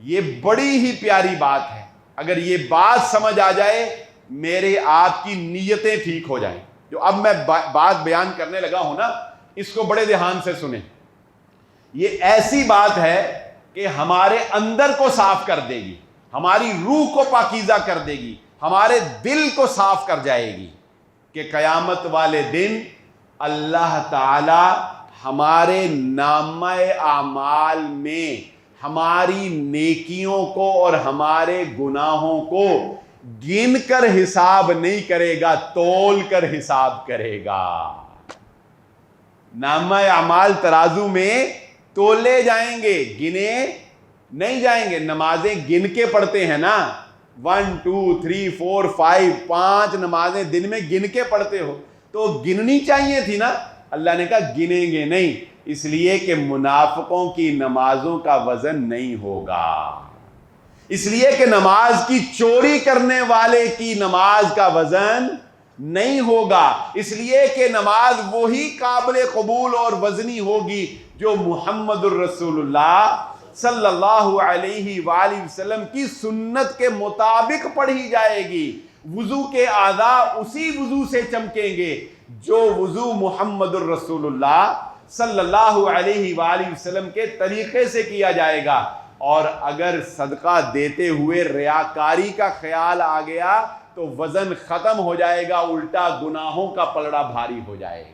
یہ بڑی ہی پیاری بات ہے. اگر یہ بات سمجھ آ جائے میرے آپ کی نیتیں ٹھیک ہو جائیں. جو اب میں بات بیان کرنے لگا ہوں نا, اس کو بڑے دھیان سے سنیں. یہ ایسی بات ہے کہ ہمارے اندر کو صاف کر دے گی, ہماری روح کو پاکیزہ کر دے گی, ہمارے دل کو صاف کر جائے گی کہ قیامت والے دن اللہ تعالی ہمارے نامہ اعمال میں ہماری نیکیوں کو اور ہمارے گناہوں کو گن کر حساب نہیں کرے گا, تول کر حساب کرے گا. نامہ اعمال ترازو میں تولے جائیں گے, گنے نہیں جائیں گے. نمازیں گن کے پڑھتے ہیں نا, 1 2 3 4 5, 5 نمازیں دن میں گن کے پڑھتے ہو, تو گننی چاہیے تھی نا. اللہ نے کہا گنیں گے نہیں, اس لیے کہ منافقوں کی نمازوں کا وزن نہیں ہوگا, اس لیے کہ نماز کی چوری کرنے والے کی نماز کا وزن نہیں ہوگا, اس لیے کہ نماز وہی قابل قبول اور وزنی ہوگی جو محمد الرسول اللہ صلی اللہ علیہ وآلہ وسلم کی سنت کے مطابق پڑھی جائے گی. وضو کے اعضاء اسی وضو سے چمکیں گے جو وضو محمد الرسول اللہ صلی اللہ علیہ وآلہ وسلم کے طریقے سے کیا جائے گا. اور اگر صدقہ دیتے ہوئے ریاکاری کا خیال آ گیا تو وزن ختم ہو جائے گا, الٹا گناہوں کا پلڑا بھاری ہو جائے گا.